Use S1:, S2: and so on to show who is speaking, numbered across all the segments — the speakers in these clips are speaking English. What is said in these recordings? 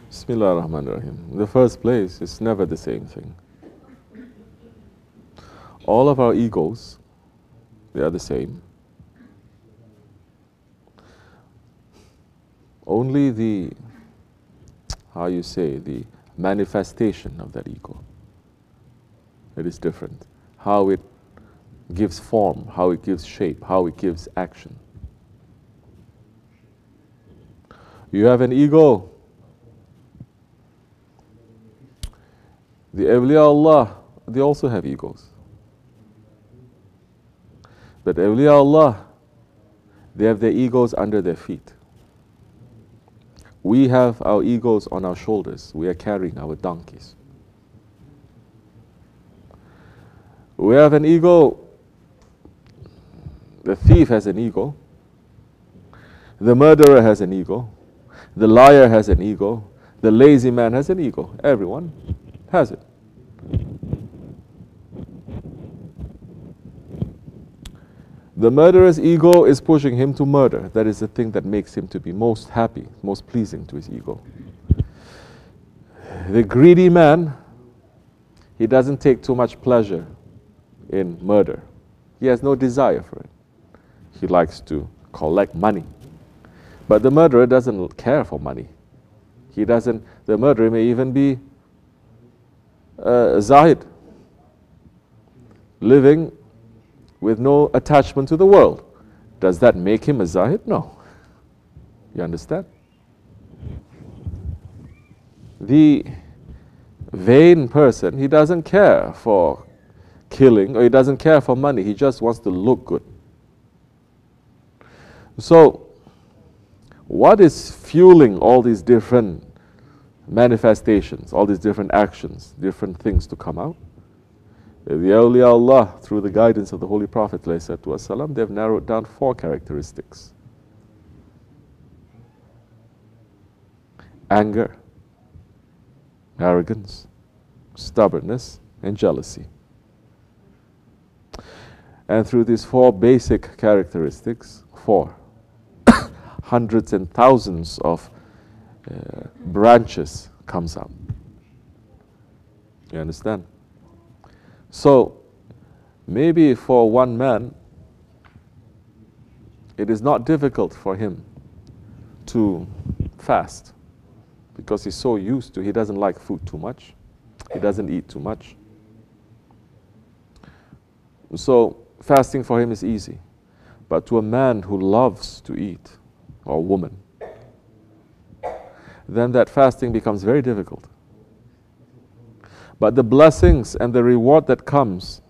S1: BismillahirRahmanirRahim. In the first place, it's never the same thing. All of our egos, they are the same. Only the, the manifestation of that ego, it is different. How it gives form, how it gives shape, how it gives action. You have an ego. The awliya Allah, they also have egos. But awliya Allah, they have their egos under their feet. We have our egos on our shoulders. We are carrying our donkeys. We have an ego. The thief has an ego. The murderer has an ego. The liar has an ego. The lazy man has an ego. Everyone has it. The murderer's ego is pushing him to murder. That is the thing that makes him to be most happy, most pleasing to his ego. The greedy man, he doesn't take too much pleasure in murder. He has no desire for it. He likes to collect money. But the murderer doesn't care for money. The murderer may even be Zahid, living with no attachment to the world. Does that make him a Zahid? No. You understand? The vain person, he doesn't care for killing, or he doesn't care for money. He just wants to look good. So, what is fueling all these different manifestations, all these different actions, different things to come out? The awliya Allah, through the guidance of the Holy Prophet ﷺ, they've narrowed down 4 characteristics. Anger, arrogance, stubbornness, and jealousy. And through these 4 basic characteristics, 4, hundreds and thousands of branches comes out. You understand? So, maybe for one man, it is not difficult for him to fast because he's so used to, he doesn't like food too much. He doesn't eat too much. So, fasting for him is easy. But to a man who loves to eat, or a woman, then that fasting becomes very difficult. But the blessings and the reward that comes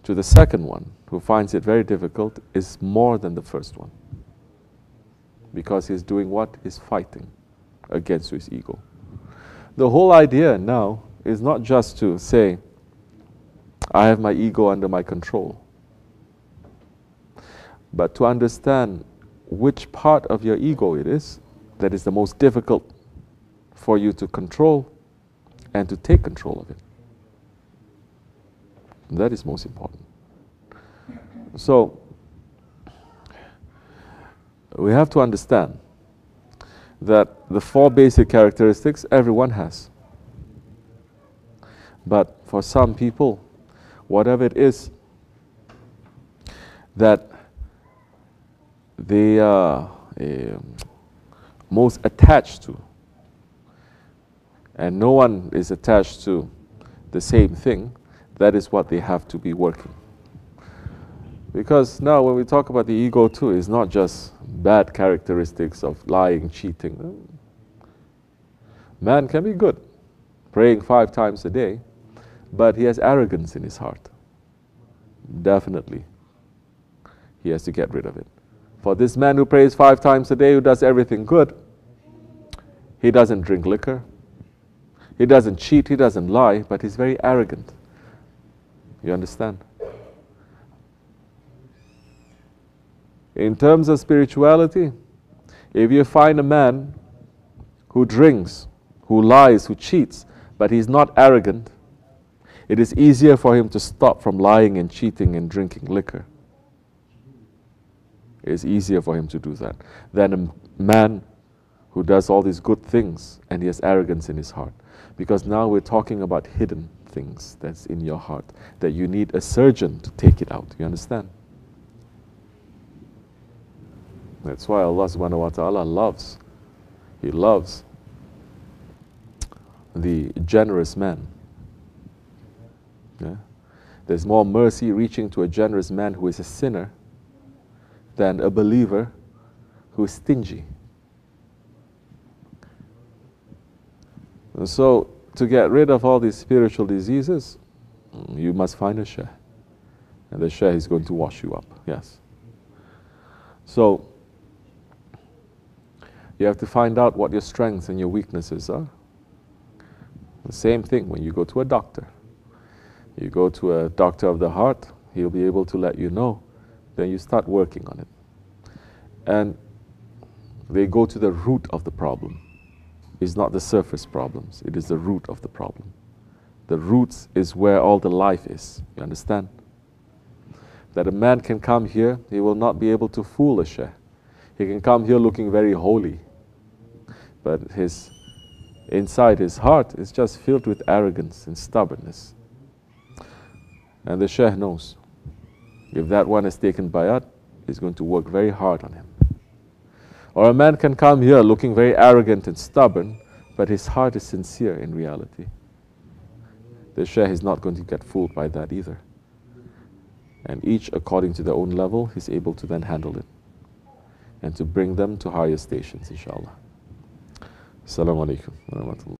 S1: to the second one, who finds it very difficult, is more than the first one. Because he's doing what? He's fighting against his ego. The whole idea now is not just to say, I have my ego under my control, but to understand which part of your ego it is that is the most difficult for you to control and to take control of it. That is most important. So, we have to understand that the 4 basic characteristics everyone has. But for some people, whatever it is that they are most attached to, and no one is attached to the same thing, that is what they have to be working. Because now when we talk about the ego too, it's not just bad characteristics of lying, cheating. Man can be good, praying 5 times a day, but he has arrogance in his heart. Definitely. He has to get rid of it. For this man who prays 5 times a day, who does everything good, he doesn't drink liquor, he doesn't cheat, he doesn't lie, but he's very arrogant. You understand? In terms of spirituality, if you find a man who drinks, who lies, who cheats, but he's not arrogant, it is easier for him to stop from lying and cheating and drinking liquor. It is easier for him to do that than a man who does all these good things and he has arrogance in his heart. Because now we're talking about hidden things that's in your heart, that you need a surgeon to take it out. You understand? That's why Allah subhanahu wa ta'ala loves. He loves the generous man. Yeah? There's more mercy reaching to a generous man who is a sinner than a believer who is stingy. And so, to get rid of all these spiritual diseases, you must find a sheikh. And the sheikh is going to wash you up. Yes. So, you have to find out what your strengths and your weaknesses are. The same thing when you go to a doctor. You go to a doctor of the heart, he'll be able to let you know. Then you start working on it. And they go to the root of the problem. It's not the surface problems, it is the root of the problem. The roots is where all the life is. You understand? That a man can come here, he will not be able to fool a sheikh. He can come here looking very holy, but inside his heart is just filled with arrogance and stubbornness. And the sheikh knows, if that one is taken bayat, he's going to work very hard on him. Or a man can come here looking very arrogant and stubborn, but his heart is sincere in reality. The sheikh is not going to get fooled by that either. And each, according to their own level, is able to then handle it and to bring them to higher stations, inshallah. Assalamu alaikum wa rahmatullah.